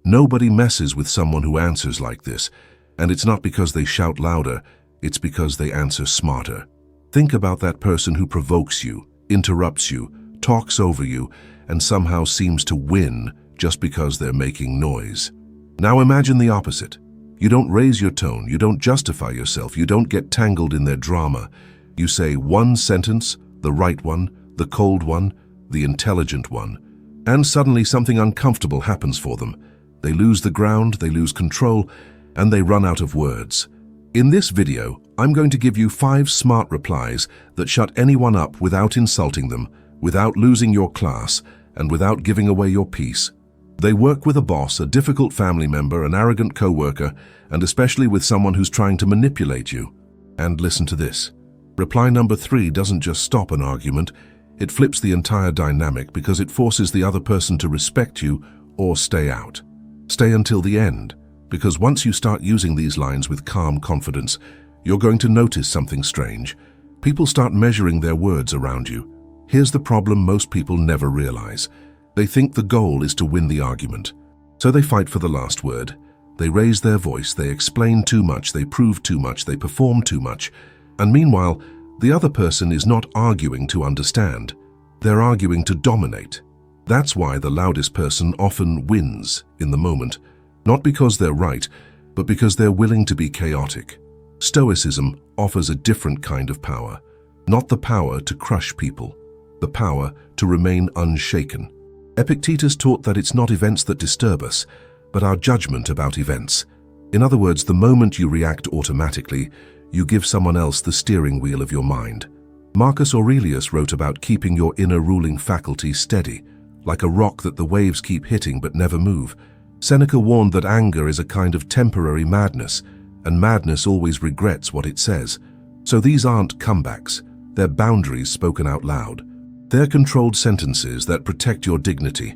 Nobody messes with someone who answers like this, and it's not because they shout louder, it's because they answer smarter. Think about that person who provokes you, interrupts you, talks over you, and somehow seems to win just because they're making noise. Now imagine the opposite. You don't raise your tone, you don't justify yourself, you don't get tangled in their drama. You say one sentence, the right one, the cold one, the intelligent one, and suddenly something uncomfortable happens for them. They lose the ground, they lose control, and they run out of words. In this video, I'm going to give you 5 smart replies that shut anyone up without insulting them, without losing your class, and without giving away your peace. They work with a boss, a difficult family member, an arrogant coworker, and especially with someone who's trying to manipulate you. And listen to this. Reply number 3 doesn't just stop an argument, it flips the entire dynamic because it forces the other person to respect you or stay out. Stay until the end, because once you start using these lines with calm confidence, you're going to notice something strange. People start measuring their words around you. Here's the problem most people never realize. They think the goal is to win the argument. So they fight for the last word. They raise their voice, they explain too much, they prove too much, they perform too much. And meanwhile, the other person is not arguing to understand. They're arguing to dominate. That's why the loudest person often wins in the moment. Not because they're right, but because they're willing to be chaotic. Stoicism offers a different kind of power. Not the power to crush people, the power to remain unshaken. Epictetus taught that it's not events that disturb us, but our judgment about events. In other words, the moment you react automatically, you give someone else the steering wheel of your mind. Marcus Aurelius wrote about keeping your inner ruling faculty steady, like a rock that the waves keep hitting but never move. Seneca warned that anger is a kind of temporary madness, and madness always regrets what it says. So these aren't comebacks, they're boundaries spoken out loud. They're controlled sentences that protect your dignity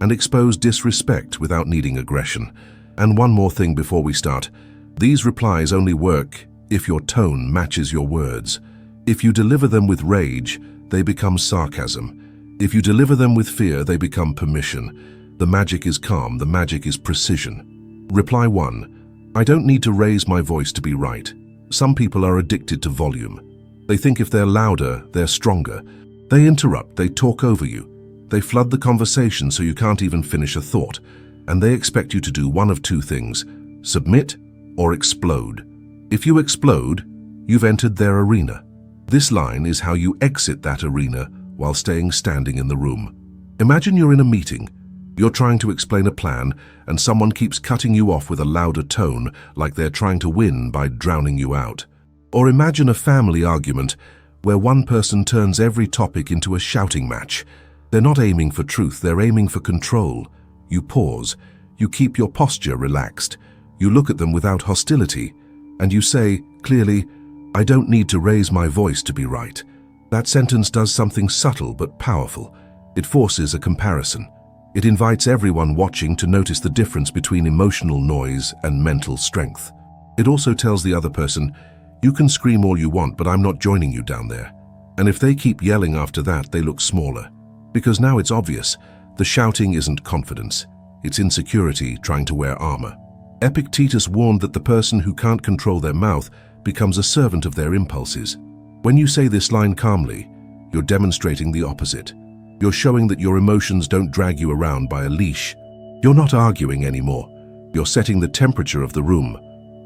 and expose disrespect without needing aggression. And one more thing before we start. These replies only work if your tone matches your words. If you deliver them with rage, they become sarcasm. If you deliver them with fear, they become permission. The magic is calm, the magic is precision. Reply 1. I don't need to raise my voice to be right. Some people are addicted to volume. They think if they're louder, they're stronger. They interrupt, they talk over you. They flood the conversation so you can't even finish a thought. And they expect you to do one of 2 things: submit or explode. If you explode, you've entered their arena. This line is how you exit that arena while staying standing in the room. Imagine you're in a meeting. You're trying to explain a plan, and someone keeps cutting you off with a louder tone, like they're trying to win by drowning you out. Or imagine a family argument where one person turns every topic into a shouting match. They're not aiming for truth, they're aiming for control. You pause, you keep your posture relaxed, you look at them without hostility, and you say, clearly, I don't need to raise my voice to be right. That sentence does something subtle but powerful. It forces a comparison. It invites everyone watching to notice the difference between emotional noise and mental strength. It also tells the other person, you can scream all you want, but I'm not joining you down there. And if they keep yelling after that, they look smaller. Because now it's obvious, the shouting isn't confidence, it's insecurity trying to wear armor. Epictetus warned that the person who can't control their mouth becomes a servant of their impulses. When you say this line calmly, you're demonstrating the opposite. You're showing that your emotions don't drag you around by a leash. You're not arguing anymore. You're setting the temperature of the room.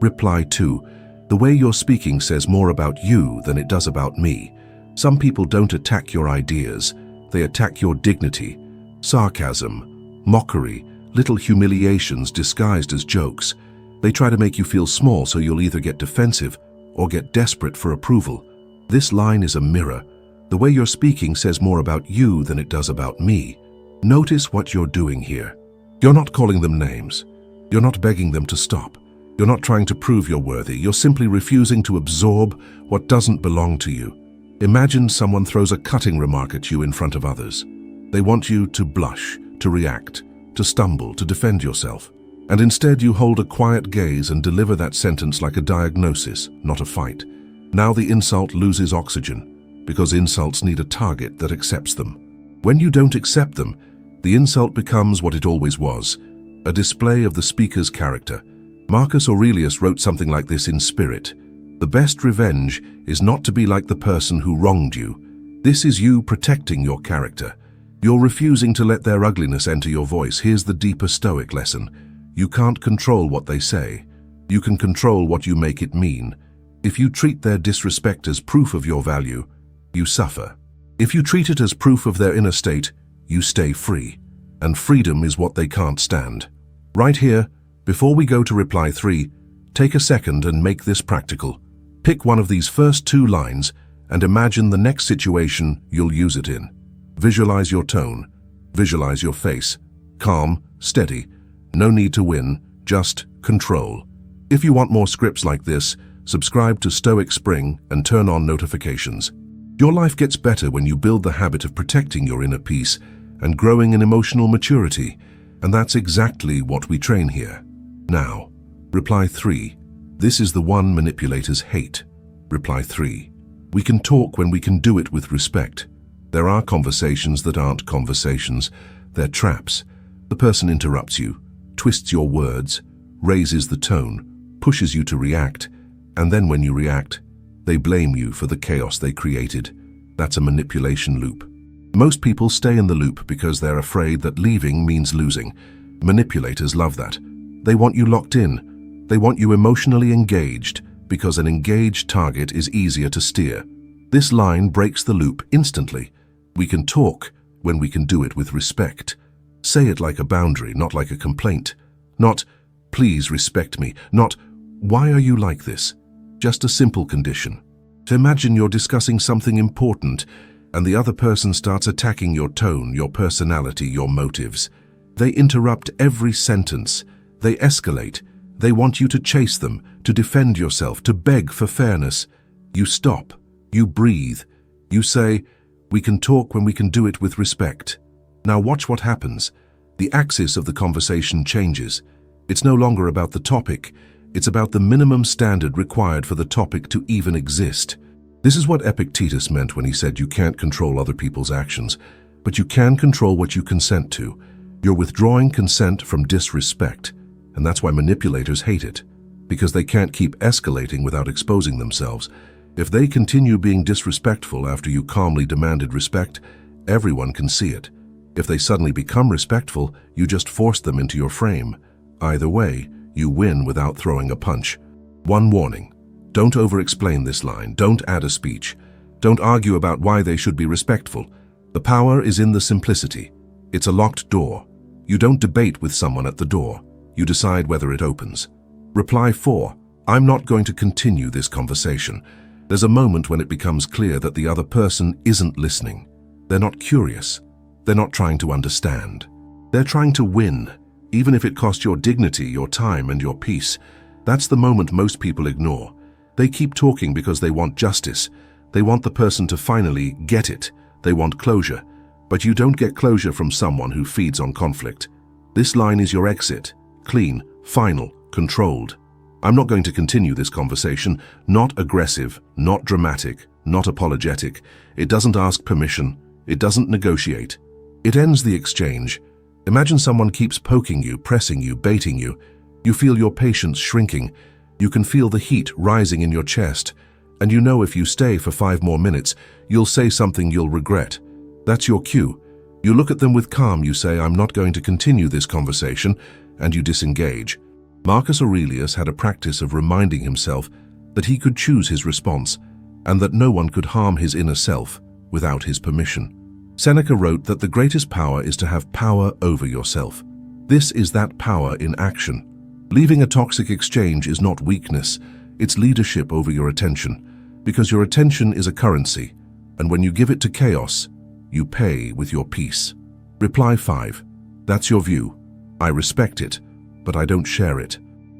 Reply 2. The way you're speaking says more about you than it does about me. Some people don't attack your ideas. They attack your dignity. Sarcasm, mockery, little humiliations disguised as jokes. They try to make you feel small so you'll either get defensive or get desperate for approval. This line is a mirror. The way you're speaking says more about you than it does about me. Notice what you're doing here. You're not calling them names. You're not begging them to stop. You're not trying to prove you're worthy. You're simply refusing to absorb what doesn't belong to you. Imagine someone throws a cutting remark at you in front of others. They want you to blush, to react, to stumble, to defend yourself. And instead you hold a quiet gaze and deliver that sentence like a diagnosis, not a fight. Now the insult loses oxygen, because insults need a target that accepts them. When you don't accept them, the insult becomes what it always was, a display of the speaker's character. Marcus Aurelius wrote something like this in Spirit. The best revenge is not to be like the person who wronged you. This is you protecting your character. You're refusing to let their ugliness enter your voice. Here's the deeper Stoic lesson. You can't control what they say. You can control what you make it mean. If you treat their disrespect as proof of your value, you suffer. If you treat it as proof of their inner state, you stay free. And freedom is what they can't stand. Right here, before we go to reply 3, take a second and make this practical. Pick one of these first 2 lines and imagine the next situation you'll use it in. Visualize your tone. Visualize your face. Calm, steady. No need to win, just control. If you want more scripts like this, subscribe to Stoic Spring and turn on notifications. Your life gets better when you build the habit of protecting your inner peace and growing in emotional maturity, and that's exactly what we train here. Now, reply 3. This is the one manipulators hate. Reply 3. We can talk when we can do it with respect. There are conversations that aren't conversations. They're traps. The person interrupts you, twists your words, raises the tone, pushes you to react, and then when you react, they blame you for the chaos they created. That's a manipulation loop. Most people stay in the loop because they're afraid that leaving means losing. Manipulators love that. They want you locked in. They want you emotionally engaged because an engaged target is easier to steer. This line breaks the loop instantly. We can talk when we can do it with respect. Say it like a boundary, not like a complaint. Not, please respect me. Not, why are you like this? Just a simple condition. To imagine you're discussing something important and the other person starts attacking your tone, your personality, your motives. They interrupt every sentence. They escalate. They want you to chase them, to defend yourself, to beg for fairness. You stop. You breathe. You say, we can talk when we can do it with respect. Now watch what happens. The axis of the conversation changes. It's no longer about the topic. It's about the minimum standard required for the topic to even exist. This is what Epictetus meant when he said you can't control other people's actions, but you can control what you consent to. You're withdrawing consent from disrespect, and that's why manipulators hate it, because they can't keep escalating without exposing themselves. If they continue being disrespectful after you calmly demanded respect, everyone can see it. If they suddenly become respectful, you just force them into your frame. Either way, you win without throwing a punch. One warning. Don't over-explain this line. Don't add a speech. Don't argue about why they should be respectful. The power is in the simplicity. It's a locked door. You don't debate with someone at the door. You decide whether it opens. Reply 4. I'm not going to continue this conversation. There's a moment when it becomes clear that the other person isn't listening. They're not curious. They're not trying to understand. They're trying to win, even if it costs your dignity, your time, and your peace. That's the moment most people ignore. They keep talking because they want justice. They want the person to finally get it. They want closure. But you don't get closure from someone who feeds on conflict. This line is your exit. Clean, final, controlled. I'm not going to continue this conversation. Not aggressive, not dramatic, not apologetic. It doesn't ask permission. It doesn't negotiate. It ends the exchange. Imagine someone keeps poking you, pressing you, baiting you. You feel your patience shrinking. You can feel the heat rising in your chest. And you know if you stay for 5 more minutes, you'll say something you'll regret. That's your cue. You look at them with calm, you say, I'm not going to continue this conversation, and you disengage. Marcus Aurelius had a practice of reminding himself that he could choose his response, and that no one could harm his inner self without his permission. Seneca wrote that the greatest power is to have power over yourself. This is that power in action. Leaving a toxic exchange is not weakness, it's leadership over your attention, because your attention is a currency, and when you give it to chaos, you pay with your peace. Reply 5. That's your view. I respect it, but I don't share it.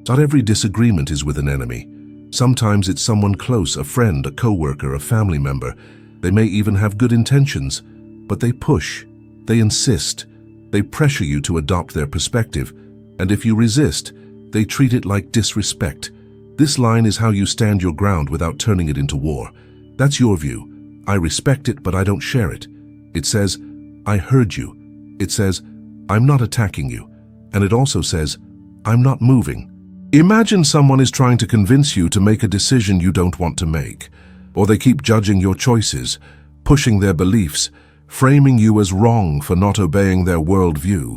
Not every disagreement is with an enemy. Sometimes it's someone close, a friend, a coworker, a family member. They may even have good intentions, but they push, they insist, they pressure you to adopt their perspective, and if you resist, they treat it like disrespect. This line is how you stand your ground without turning it into war. That's your view. I respect it, but I don't share it. It says, I heard you. It says, I'm not attacking you. And it also says, I'm not moving. Imagine someone is trying to convince you to make a decision you don't want to make, or they keep judging your choices, pushing their beliefs, framing you as wrong for not obeying their worldview.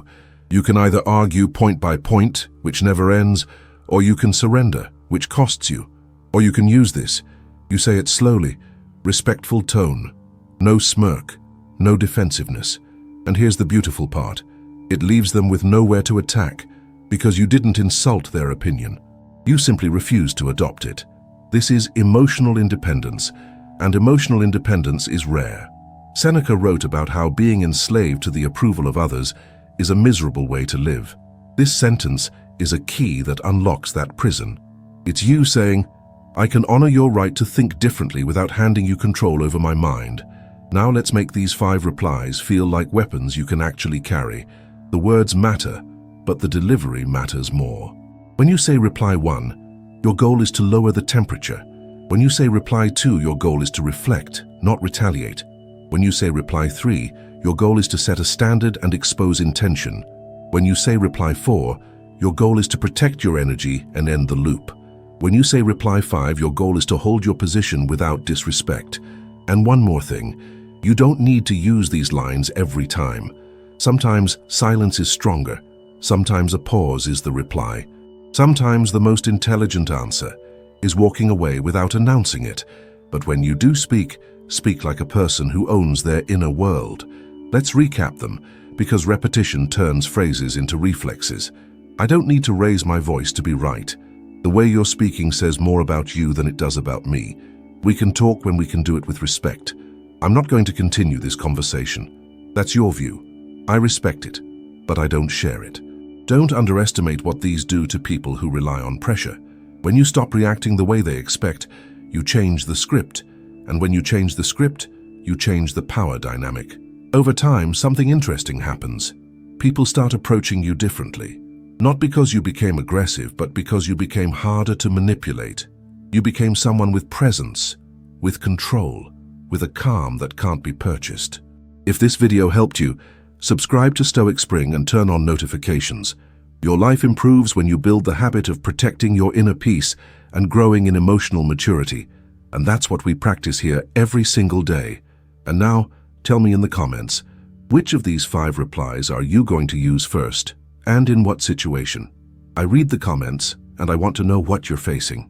You can either argue point by point, which never ends, or you can surrender, which costs you. Or you can use this. You say it slowly, respectful tone, no smirk, no defensiveness. And here's the beautiful part. It leaves them with nowhere to attack, because you didn't insult their opinion. You simply refused to adopt it. This is emotional independence, and emotional independence is rare. Seneca wrote about how being enslaved to the approval of others is a miserable way to live. This sentence is a key that unlocks that prison. It's you saying, I can honor your right to think differently without handing you control over my mind. Now let's make these 5 replies feel like weapons you can actually carry. The words matter, but the delivery matters more. When you say reply 1, your goal is to lower the temperature. When you say reply 2, your goal is to reflect, not retaliate. When you say reply 3, your goal is to set a standard and expose intention. When you say reply 4, your goal is to protect your energy and end the loop. When you say reply 5, your goal is to hold your position without disrespect. And one more thing, you don't need to use these lines every time. Sometimes silence is stronger. Sometimes a pause is the reply. Sometimes the most intelligent answer is walking away without announcing it. But when you do speak, speak like a person who owns their inner world. Let's recap them, because repetition turns phrases into reflexes. I don't need to raise my voice to be right. The way you're speaking says more about you than it does about me. We can talk when we can do it with respect. I'm not going to continue this conversation. That's your view. I respect it, but I don't share it. Don't underestimate what these do to people who rely on pressure. When you stop reacting the way they expect, you change the script. And when you change the script, you change the power dynamic. Over time, something interesting happens. People start approaching you differently. Not because you became aggressive, but because you became harder to manipulate. You became someone with presence, with control, with a calm that can't be purchased. If this video helped you, subscribe to Stoic Spring and turn on notifications. Your life improves when you build the habit of protecting your inner peace and growing in emotional maturity. And that's what we practice here every single day. And now, tell me in the comments, which of these 5 replies are you going to use first, and in what situation? I read the comments, and I want to know what you're facing.